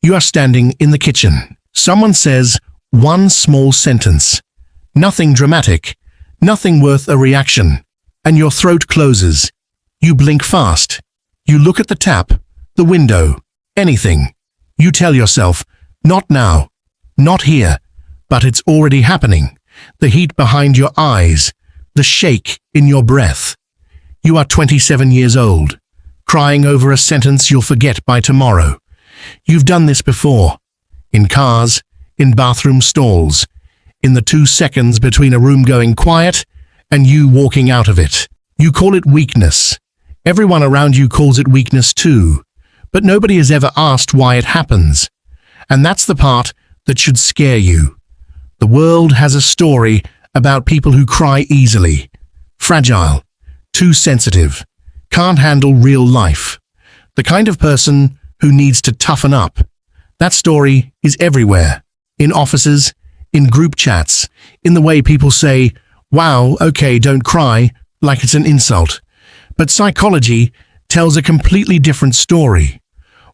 You are standing in the kitchen. Someone says one small sentence. Nothing dramatic, nothing worth a reaction, and your throat closes. You blink fast. You look at the tap, the window, anything. You tell yourself, not now, not here, but it's already happening. The heat behind your eyes, the shake in your breath. You are 27 years old, crying over a sentence you'll forget by tomorrow. You've done this before. In cars, in bathroom stalls, in the 2 seconds between a room going quiet and you walking out of it. You call it weakness. Everyone around you calls it weakness too, but nobody has ever asked why it happens. And that's the part that should scare you. The world has a story about people who cry easily, fragile, too sensitive, can't handle real life. The kind of person who needs to toughen up. That story is everywhere. In offices, in group chats, in the way people say, "Wow, okay, don't cry," like it's an insult. But psychology tells a completely different story.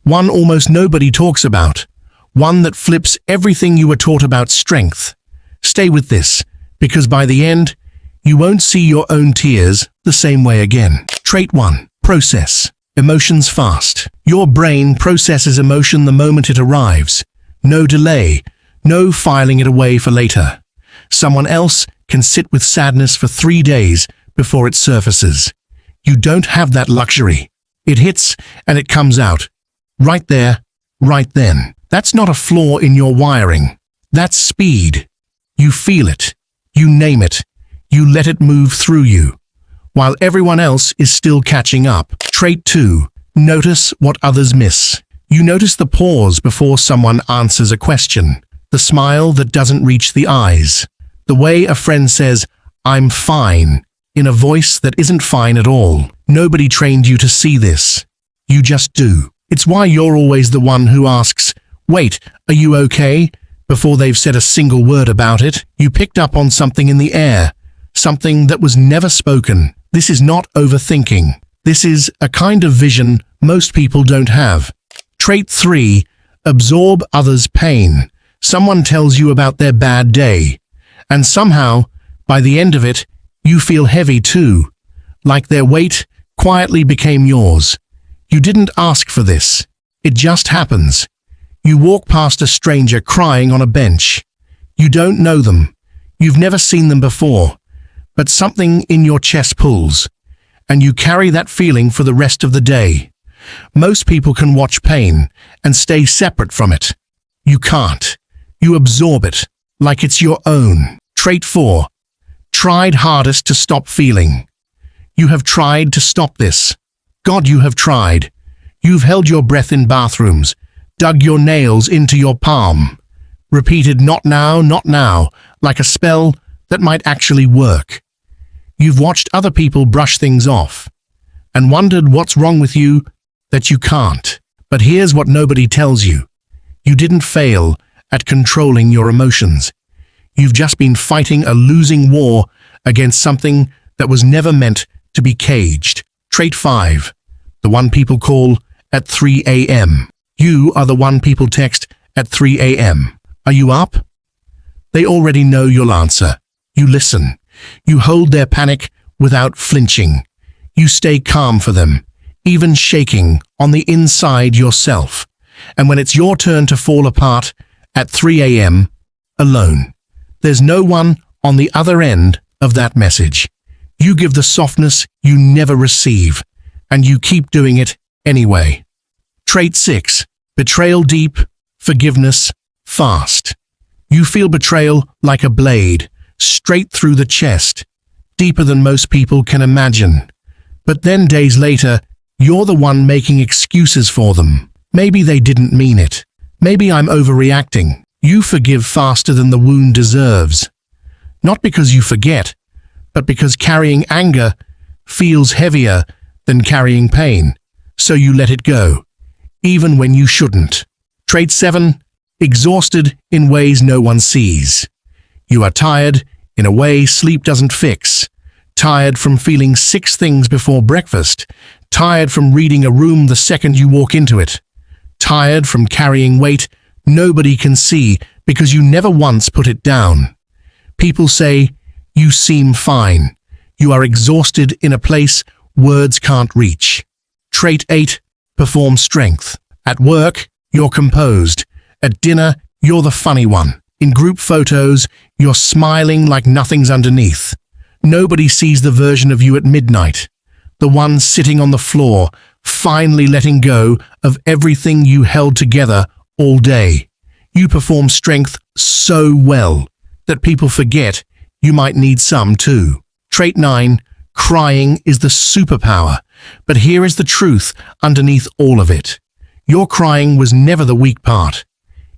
One almost nobody talks about. One that flips everything you were taught about strength. Stay with this, because by the end, you won't see your own tears the same way again. Trait 1. Process. Emotions fast. Your brain processes emotion the moment it arrives. No delay. No filing it away for later. Someone else can sit with sadness for 3 days before it surfaces. You don't have that luxury. It hits and it comes out. Right there, right then. That's not a flaw in your wiring. That's speed. You feel it. You name it. You let it move through you, while everyone else is still catching up. Trait 2. Notice what others miss. You notice the pause before someone answers a question, the smile that doesn't reach the eyes, the way a friend says, "I'm fine," in a voice that isn't fine at all. Nobody trained you to see this. You just do. It's why you're always the one who asks, "Wait, are you okay?" before they've said a single word about it. You picked up on something in the air, something that was never spoken. This is not overthinking. This is a kind of vision most people don't have. Trait 3. Absorb others' pain. Someone tells you about their bad day, and somehow, by the end of it, you feel heavy too, like their weight quietly became yours. You didn't ask for this. It just happens. You walk past a stranger crying on a bench. You don't know them. You've never seen them before, but something in your chest pulls, and you carry that feeling for the rest of the day. Most people can watch pain and stay separate from it. You can't. You absorb it, like it's your own. Trait 4. Tried hardest to stop feeling. You have tried to stop this. God, you have tried. You've held your breath in bathrooms, dug your nails into your palm, repeated "not now," like a spell that might actually work. You've watched other people brush things off, and wondered what's wrong with you that you can't. But here's what nobody tells you. You didn't fail at controlling your emotions. You've just been fighting a losing war against something that was never meant to be caged. Trait 5. The one people call at 3 a.m. You are the one people text at 3 a.m. Are you up? They already know you'll answer. You listen. You hold their panic without flinching. You stay calm for them, even shaking on the inside yourself. And when it's your turn to fall apart at 3 a.m., alone, there's no one on the other end of that message. You give the softness you never receive, and you keep doing it anyway. Trait 6. Betrayal deep, forgiveness fast. You feel betrayal like a blade, straight through the chest, deeper than most people can imagine. But then days later, you're the one making excuses for them. Maybe they didn't mean it. Maybe I'm overreacting. You forgive faster than the wound deserves. Not because you forget, but because carrying anger feels heavier than carrying pain. So you let it go, even when you shouldn't. Trait 7. Exhausted in ways no one sees. You are tired in a way sleep doesn't fix. Tired from feeling 6 things before breakfast. Tired from reading a room the second you walk into it. tired from carrying weight nobody can see because you never once put it down. People say, "You seem fine. You are exhausted in a place words can't reach." Trait 8. Perform strength. At work, you're composed. At dinner, you're the funny one. In group photos, you're smiling like nothing's underneath. Nobody sees the version of you at midnight, the one sitting on the floor, finally letting go of everything you held together all day. You perform strength so well that people forget you might need some too. Trait 9. Crying is the superpower. But here is the truth underneath all of it. Your crying was never the weak part.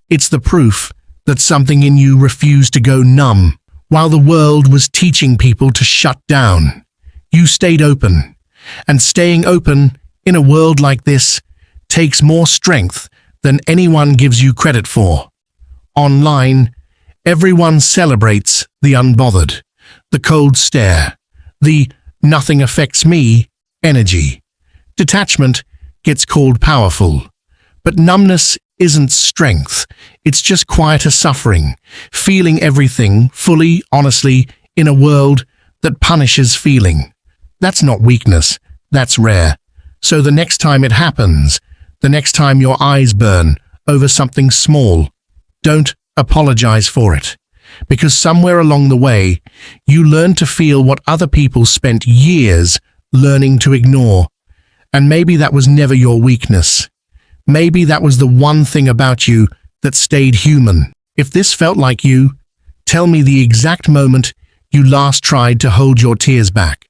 It's the proof that something in you refused to go numb. While the world was teaching people to shut down, you stayed open. And staying open in a world like this takes more strength than anyone gives you credit for. Online, everyone celebrates the unbothered, the cold stare, the "nothing affects me" energy. Detachment gets called powerful. But numbness isn't strength. It's just quieter suffering, feeling everything fully, honestly, in a world that punishes feeling. That's not weakness, that's rare. So the next time it happens, the next time your eyes burn over something small, don't apologize for it. Because somewhere along the way, you learn to feel what other people spent years learning to ignore. And maybe that was never your weakness. Maybe that was the one thing about you that stayed human. If this felt like you, tell me the exact moment you last tried to hold your tears back.